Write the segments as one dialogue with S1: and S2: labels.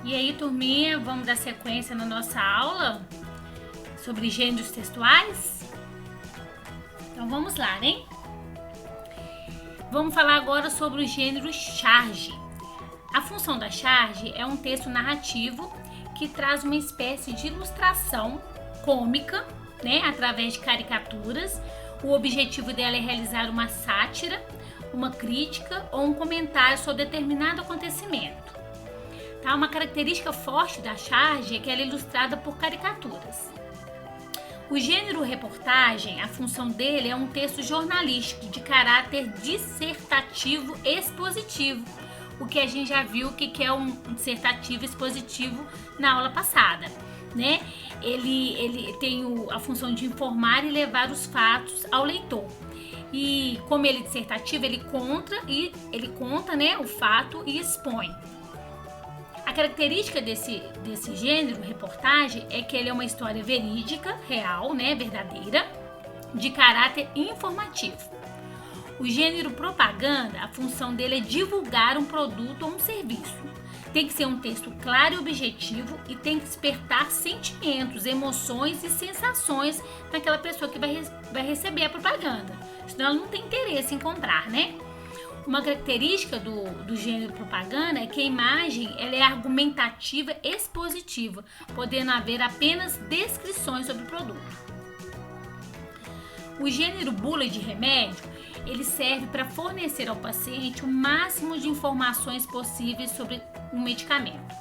S1: E aí, turminha, vamos dar sequência na nossa aula sobre gêneros textuais? Então vamos lá, né? Vamos falar agora sobre o gênero charge. A função da charge é um texto narrativo que traz uma espécie de ilustração cômica, né, através de caricaturas. O objetivo dela é realizar uma sátira, uma crítica ou um comentário sobre determinado acontecimento. Tá? Uma característica forte da charge é que ela é ilustrada por caricaturas. O gênero reportagem, a função dele é um texto jornalístico de caráter dissertativo expositivo, o que a gente já viu o que é um dissertativo expositivo na aula passada, né? Ele tem a função de informar e levar os fatos ao leitor. E como ele é dissertativo, ele conta, né, o fato e expõe. A característica desse gênero, reportagem, é que ele é uma história verídica, real, né, verdadeira, de caráter informativo. O gênero propaganda, a função dele é divulgar um produto ou um serviço. Tem que ser um texto claro e objetivo e tem que despertar sentimentos, emoções e sensações naquela pessoa que vai receber a propaganda. Senão ela não tem interesse em comprar, né? Uma característica do gênero propaganda é que a imagem ela é argumentativa expositiva, podendo haver apenas descrições sobre o produto. O gênero bula de remédio, ele serve para fornecer ao paciente o máximo de informações possíveis sobre um medicamento.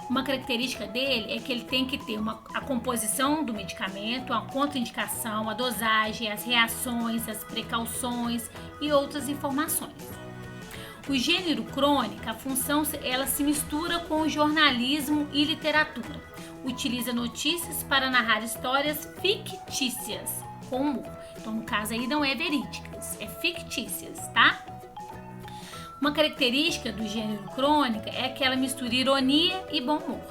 S1: Uma característica dele é que ele tem que ter a composição do medicamento, a contraindicação, a dosagem, as reações, as precauções e outras informações. O gênero crônica, a função ela se mistura com o jornalismo e literatura. Utiliza notícias para narrar histórias fictícias com humor. Então, no caso aí não é verídicas, é fictícias, tá? Uma característica do gênero crônica é que ela mistura ironia e bom humor.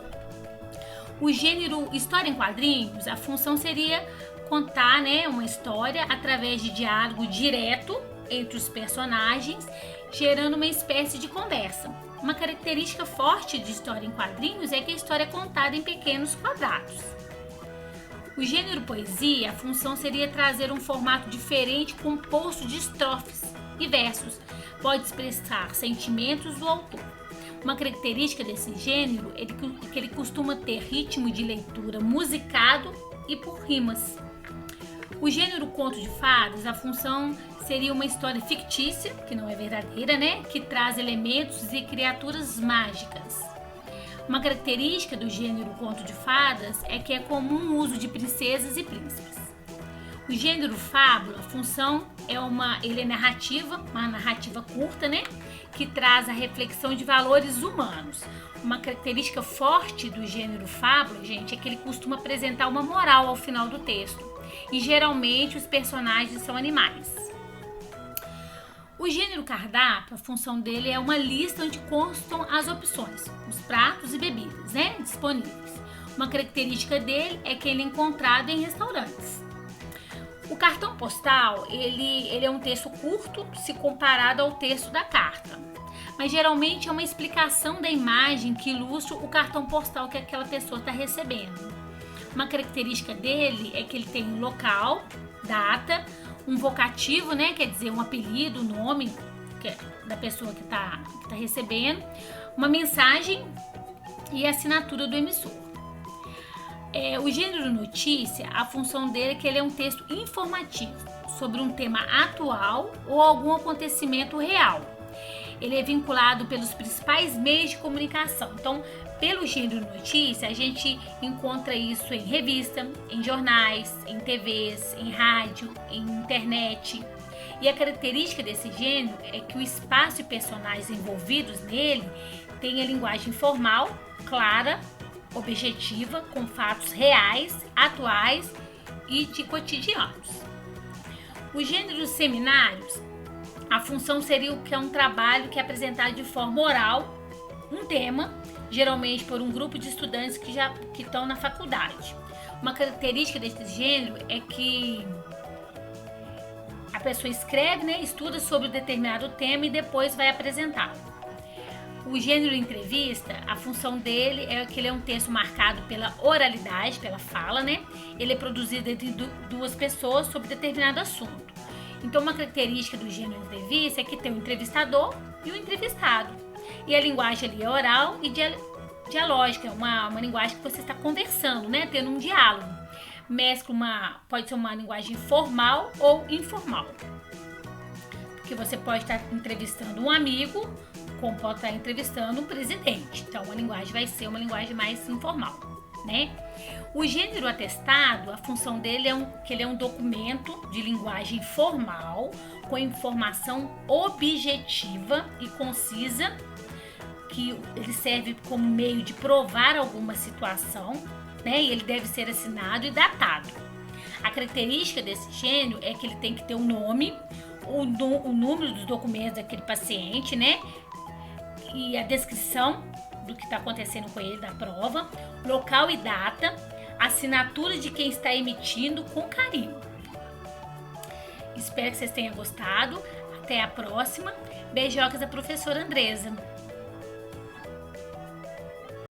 S1: O gênero história em quadrinhos, a função seria contar, né, uma história através de diálogo direto entre os personagens, gerando uma espécie de conversa. Uma característica forte de história em quadrinhos é que a história é contada em pequenos quadrados. O gênero poesia, a função seria trazer um formato diferente composto de estrofes e versos. Pode expressar sentimentos do autor. Uma característica desse gênero é que ele costuma ter ritmo de leitura musicado e por rimas. O gênero conto de fadas, a função seria uma história fictícia, que não é verdadeira, né? Que traz elementos e criaturas mágicas. Uma característica do gênero conto de fadas é que é comum o uso de princesas e príncipes. O gênero fábula, a função ele é narrativa, uma narrativa curta, né? Que traz a reflexão de valores humanos. Uma característica forte do gênero fábula, gente, é que ele costuma apresentar uma moral ao final do texto. E geralmente os personagens são animais. O gênero cardápio, a função dele é uma lista onde constam as opções, os pratos e bebidas, né, disponíveis. Uma característica dele é que ele é encontrado em restaurantes. O cartão postal, ele é um texto curto se comparado ao texto da carta, mas geralmente é uma explicação da imagem que ilustra o cartão postal que aquela pessoa está recebendo. Uma característica dele é que ele tem um local, data, um vocativo, né, quer dizer, um apelido, nome da pessoa que tá recebendo, uma mensagem e a assinatura do emissor. O gênero notícia, a função dele é que ele é um texto informativo sobre um tema atual ou algum acontecimento real. Ele é vinculado pelos principais meios de comunicação. Então, pelo gênero notícia, a gente encontra isso em revista, em jornais, em TVs, em rádio, em internet. E a característica desse gênero é que o espaço e personagens envolvidos nele tem a linguagem formal, clara, objetiva, com fatos reais, atuais e de cotidianos. Os gêneros seminários, a função seria o que é um trabalho que é apresentado de forma oral, um tema, geralmente por um grupo de estudantes que estão na faculdade. Uma característica desse gênero é que a pessoa escreve, né, estuda sobre um determinado tema e depois vai apresentar. O gênero entrevista, a função dele é que ele é um texto marcado pela oralidade, pela fala, né? Ele é produzido entre duas pessoas sobre determinado assunto. Então, uma característica do gênero entrevista é que tem o entrevistador e o entrevistado. E a linguagem ali é oral e dialógica, é uma linguagem que você está conversando, né? Tendo um diálogo. Pode ser uma linguagem formal ou informal. Porque você pode estar entrevistando um amigo, como pode estar entrevistando um presidente. Então, a linguagem vai ser uma linguagem mais informal, né? O gênero atestado, a função dele é que ele é um documento de linguagem formal, com informação objetiva e concisa, que ele serve como meio de provar alguma situação, né? E ele deve ser assinado e datado. A característica desse gênero é que ele tem que ter um nome, o número dos documentos daquele paciente, né? E a descrição do que está acontecendo com ele na prova, local e data, assinatura de quem está emitindo com carinho. Espero que vocês tenham gostado. Até a próxima. Beijocas da professora Andresa.